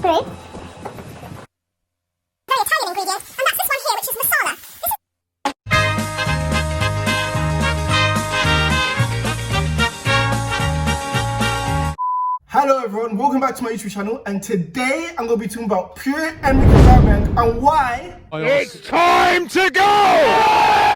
bread. Very Italian ingredient, and that's this one here, which is masala. Hello everyone, welcome back to my YouTube channel, and today I'm going to be talking about Pierre-Emerick Aubameyang and why it's time to go!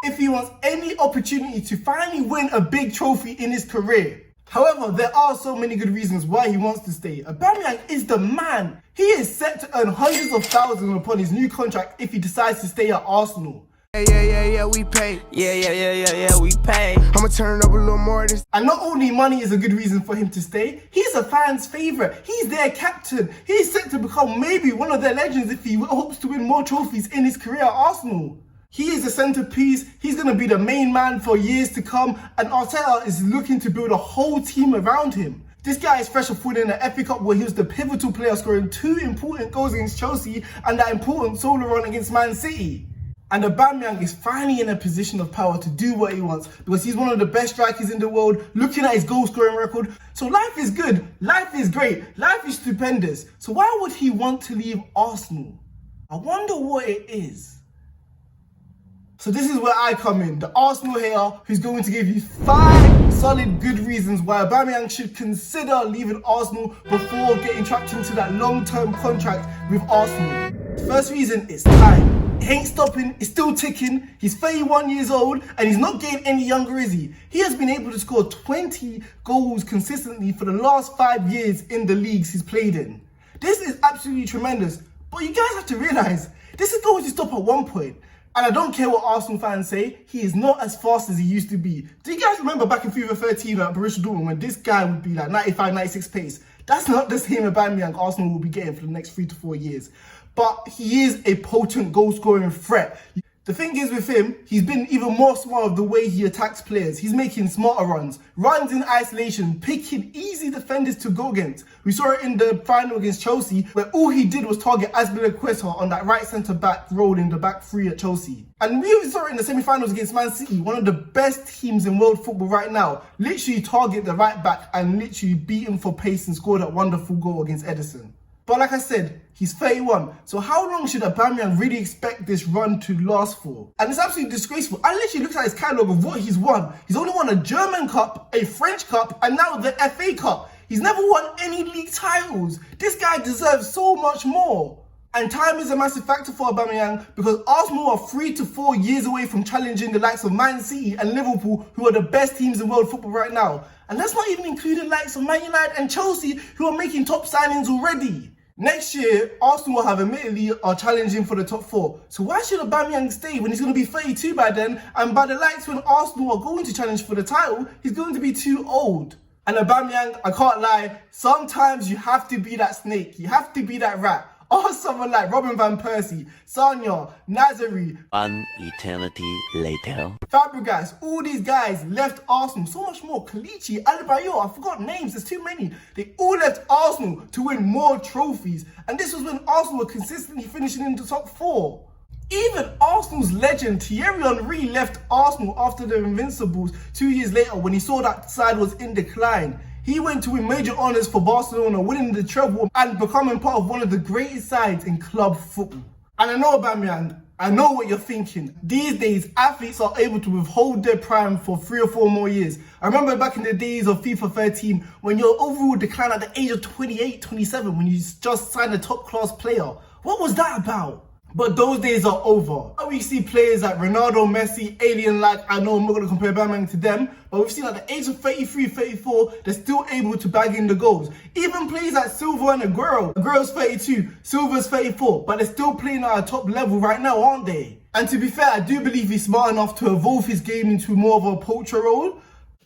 If he wants any opportunity to finally win a big trophy in his career. However, there are so many good reasons why he wants to stay. Aubameyang is the man. He is set to earn hundreds of thousands upon his new contract if he decides to stay at Arsenal. Yeah, we pay. Yeah, we pay. I'ma turn up a little more this. And not only money is a good reason for him to stay, he's a fan's favourite. He's their captain. He's set to become maybe one of their legends if he hopes to win more trophies in his career at Arsenal. He is the centrepiece. He's going to be the main man for years to come, and Arteta is looking to build a whole team around him. This guy is fresh off winning the FA Cup where he was the pivotal player, scoring 2 important goals against Chelsea and that important solo run against Man City. And Aubameyang is finally in a position of power to do what he wants because he's one of the best strikers in the world, looking at his goal scoring record. So life is good, life is great, life is stupendous. So why would he want to leave Arsenal? I wonder what it is. So this is where I come in, the Arsenal hater who's going to give you 5 solid good reasons why Aubameyang should consider leaving Arsenal before getting trapped into that long-term contract with Arsenal. The first reason is time. It ain't stopping, it's still ticking. He's 31 years old and he's not getting any younger, is he? He has been able to score 20 goals consistently for the last 5 years in the leagues he's played in. This is absolutely tremendous, but you guys have to realise, this is going to stop at one point. And I don't care what Arsenal fans say, he is not as fast as he used to be. Do you guys remember back in FIFA 13 at Borussia Dortmund when this guy would be like 95, 96 pace? That's not the same Aubameyang Arsenal will be getting for the next 3 to 4 years. But he is a potent goal-scoring threat. The thing is with him, he's been even more smart of the way he attacks players. He's making smarter runs in isolation, picking easy defenders to go against. We saw it in the final against Chelsea, where all he did was target Azpilicueta on that right centre-back role in the back three at Chelsea. And we even saw it in the semi-finals against Man City, one of the best teams in world football right now. Literally target the right back and literally beat him for pace and score that wonderful goal against Edison. But like I said, he's 31, so how long should Aubameyang really expect this run to last for? And it's absolutely disgraceful. I literally looked at his catalogue of what he's won. He's only won a German Cup, a French Cup, and now the FA Cup. He's never won any league titles. This guy deserves so much more. And time is a massive factor for Aubameyang because Arsenal are 3 to 4 years away from challenging the likes of Man City and Liverpool, who are the best teams in world football right now. And let's not even include the likes of Man United and Chelsea, who are making top signings already. Next year, Arsenal will have admittedly are challenging for the top 4. So why should Aubameyang stay when he's going to be 32 by then? And by the lights when Arsenal are going to challenge for the title, he's going to be too old. And Aubameyang, I can't lie, sometimes you have to be that snake. You have to be that rat. Or someone like Robin van Persie, Sanya, Nazari. One eternity later. Fabregas, all these guys left Arsenal. So much more. Kalichi, Adebayor, I forgot names, there's too many. They all left Arsenal to win more trophies. And this was when Arsenal were consistently finishing in the top 4. Even Arsenal's legend Thierry Henry left Arsenal after the Invincibles 2 years later when he saw that side was in decline. He went to win major honours for Barcelona, winning the treble and becoming part of one of the greatest sides in club football. And I know Aubameyang, I know what you're thinking. These days, athletes are able to withhold their prime for 3 or 4 more years. I remember back in the days of FIFA 13 when your overall decline at the age of 28, 27 when you just signed a top class player. What was that about? But those days are over. We see players like Ronaldo, Messi, alien-like. I know I'm not going to compare Aubameyang to them, but we've seen at the age of 33, 34, they're still able to bag in the goals. Even players like Silva and Aguero. Aguero's 32, Silva's 34, but they're still playing at a top level right now, aren't they? And to be fair, I do believe he's smart enough to evolve his game into more of a poacher role.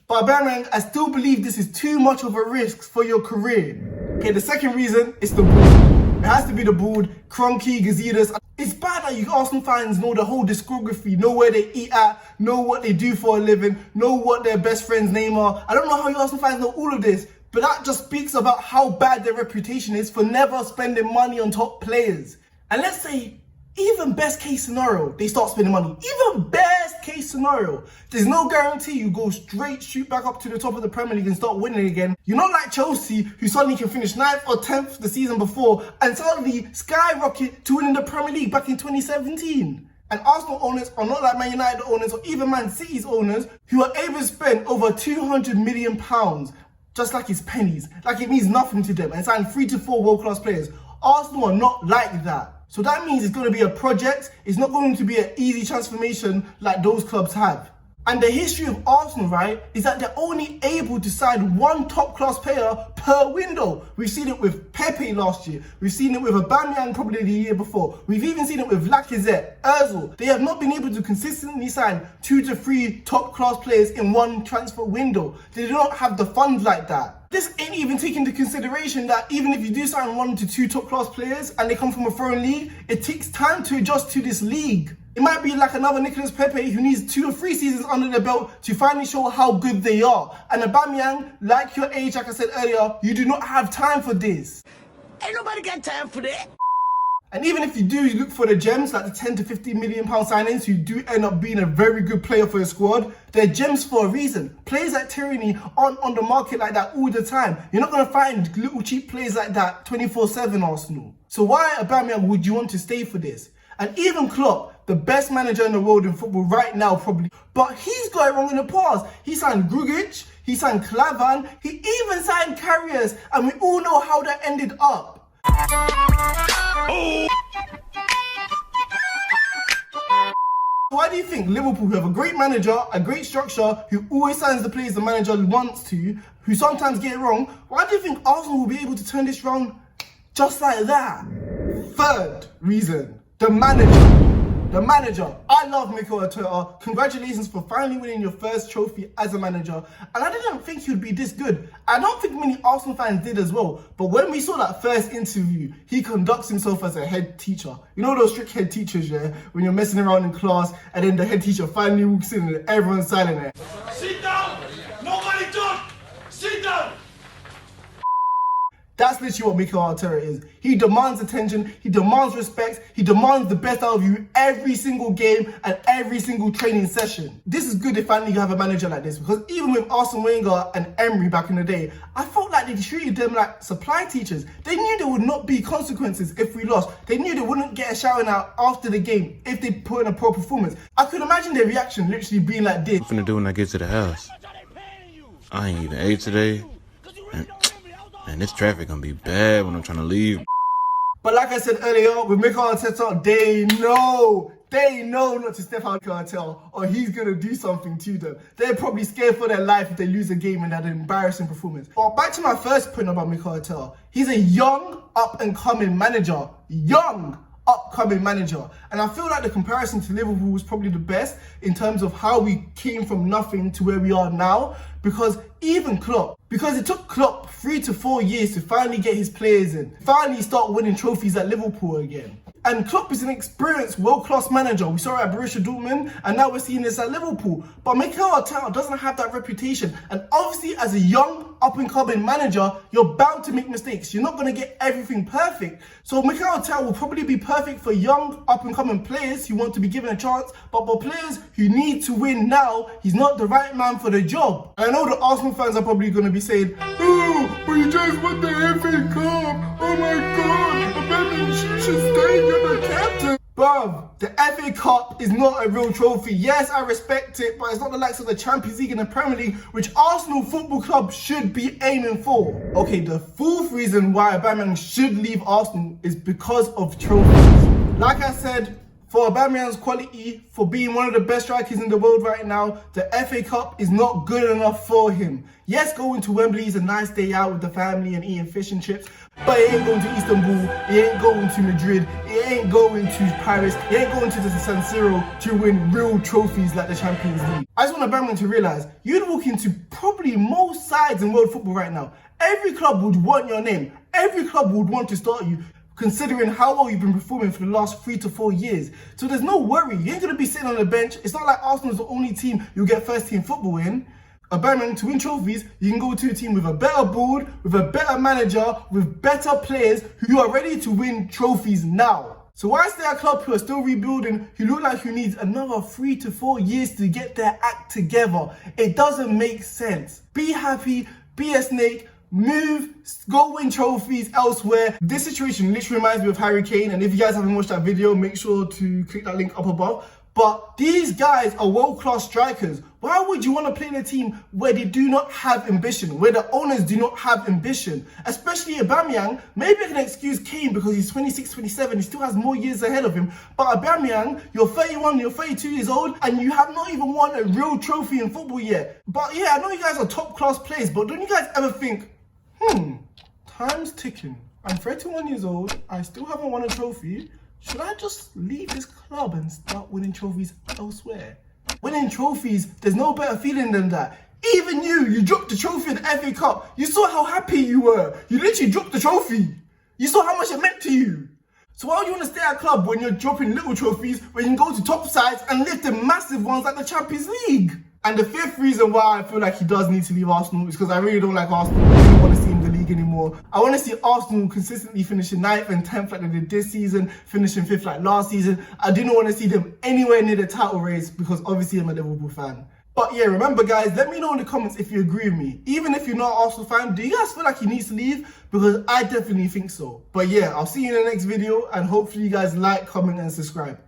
But Aubameyang, I still believe this is too much of a risk for your career. Okay, the second reason is the ball. It has to be the board, Kroenke, Gazidis. It's bad that you Arsenal fans know the whole discography, know where they eat at, know what they do for a living, know what their best friend's name are. I don't know how you Arsenal fans know all of this, but that just speaks about how bad their reputation is for never spending money on top players. And let's say Even best case scenario, they start spending money. Even best case scenario, there's no guarantee you go shoot back up to the top of the Premier League and start winning again. You're not like Chelsea, who suddenly can finish 9th or 10th the season before and suddenly skyrocket to winning the Premier League back in 2017. And Arsenal owners are not like Man United owners or even Man City's owners, who are able to spend over £200 million just like it's pennies, like it means nothing to them, and sign 3 to 4 world-class players. Arsenal are not like that. So that means it's going to be a project. It's not going to be an easy transformation like those clubs have. And the history of Arsenal, right, is that they're only able to sign one top-class player per window. We've seen it with Pepe last year. We've seen it with Aubameyang probably the year before. We've even seen it with Lacazette, Ozil. They have not been able to consistently sign 2 to 3 top-class players in one transfer window. They do not have the funds like that. This ain't even taking into consideration that even if you do sign 1 to 2 top-class players and they come from a foreign league, it takes time to adjust to this league. It might be like another Nicolas Pepe who needs 2 or 3 seasons under their belt to finally show how good they are. And Aubameyang, like your age, like I said earlier, you do not have time for this. Ain't nobody got time for that. And even if you do look for the gems, like the 10 to 15 million pound signings who do end up being a very good player for your squad, they're gems for a reason. Players like Tierney aren't on the market like that all the time. You're not going to find little cheap players like that 24/7 Arsenal. So why, Aubameyang, would you want to stay for this? And even Klopp, the best manager in the world in football right now probably, but he's got it wrong in the past. He signed Grugic, he signed Klavan, he even signed Karius, and we all know how that ended up. Why do you think Liverpool, who have a great manager, a great structure, who always signs the players the manager wants to, who sometimes get it wrong, why do you think Arsenal will be able to turn this round just like that? Third reason, the manager. The manager. I love Mikel Arteta. Congratulations for finally winning your first trophy as a manager. And I didn't think he would be this good. I don't think many Arsenal fans did as well. But when we saw that first interview, he conducts himself as a head teacher. You know those strict head teachers, yeah? When you're messing around in class and then the head teacher finally walks in and everyone's silent there. Sit down! Nobody talk! Sit down! That's literally what Mikel Arteta is. He demands attention, he demands respect, he demands the best out of you every single game and every single training session. This is good if finally you have a manager like this, because even with Arsene Wenger and Emery back in the day, I felt like they treated them like supply teachers. They knew there would not be consequences if we lost. They knew they wouldn't get a shouting out after the game if they put in a poor performance. I could imagine their reaction literally being like this. What I'm finna do when I get to the house? I ain't even ate today. And this traffic gonna be bad when I'm trying to leave. But like I said earlier, with Mikel Arteta, they know not to step out Mikel Arteta or he's gonna do something to them. They're probably scared for their life if they lose a game in that embarrassing performance. But back to my first point about Mikel Arteta. He's a young, up-and-coming manager. Young, upcoming manager. And I feel like the comparison to Liverpool was probably the best in terms of how we came from nothing to where we are now. Because even Klopp, because it took Klopp 3 to 4 years to finally get his players in, finally start winning trophies at Liverpool again. And Klopp is an experienced, world-class manager. We saw it at Borussia Dortmund, and now we're seeing this at Liverpool. But Mikel Arteta doesn't have that reputation. And obviously, as a young, up-and-coming manager, you're bound to make mistakes. You're not going to get everything perfect. So Mikel Arteta will probably be perfect for young, up-and-coming players who want to be given a chance. But for players who need to win now, he's not the right man for the job. And I know the Arsenal fans are probably going to be saying, "Oh, but you just won the FA Cup. Oh my God, Aubameyang, you should stay. You're the captain." Bruv, the FA Cup is not a real trophy. Yes, I respect it, but it's not the likes of the Champions League and the Premier League, which Arsenal Football Club should be aiming for. Okay, the fourth reason why Aubameyang should leave Arsenal is because of trophies. Like I said, for Aubameyang's quality, for being one of the best strikers in the world right now, the FA Cup is not good enough for him. Yes, going to Wembley is a nice day out with the family and eating fish and chips, but he ain't going to Istanbul, he ain't going to Madrid, he ain't going to Paris, he ain't going to the San Siro to win real trophies like the Champions League. I just want Aubameyang to realise, you'd walk into probably most sides in world football right now. Every club would want your name. Every club would want to start you, considering how well you've been performing for the last 3 to 4 years. So there's no worry. You ain't going to be sitting on the bench. It's not like Arsenal's the only team you'll get first team football in. Aubameyang, to win trophies, you can go to a team with a better board, with a better manager, with better players who are ready to win trophies now. So why stay at a club who are still rebuilding, who look like who needs another 3 to 4 years to get their act together? It doesn't make sense. Be happy, be a snake, move, go win trophies elsewhere. This situation literally reminds me of Harry Kane, and if you guys haven't watched that video, make sure to click that link up above. But these guys are world-class strikers. Why would you want to play in a team where they do not have ambition, where the owners do not have ambition? Especially Aubameyang. Maybe I can excuse Kane because he's 26, 27, he still has more years ahead of him. But Aubameyang, you're 31, you're 32 years old, and you have not even won a real trophy in football yet. But yeah, I know you guys are top-class players, but don't you guys ever think, time's ticking. I'm 31 years old, I still haven't won a trophy. Should I just leave this club and start winning trophies elsewhere? Winning trophies, there's no better feeling than that. Even you dropped the trophy at the FA Cup. You saw how happy you were. You literally dropped the trophy. You saw how much it meant to you. So why would you want to stay at a club when you're dropping little trophies, when you can go to top sides and lift the massive ones like the Champions League? And the fifth reason why I feel like he does need to leave Arsenal is because I really don't like Arsenal. I don't want to see him in the league anymore. I want to see Arsenal consistently finishing 9th and 10th like they did this season, finishing 5th like last season. I do not want to see them anywhere near the title race because obviously I'm a Liverpool fan. But yeah, remember guys, let me know in the comments if you agree with me. Even if you're not an Arsenal fan, do you guys feel like he needs to leave? Because I definitely think so. But yeah, I'll see you in the next video and hopefully you guys like, comment and subscribe.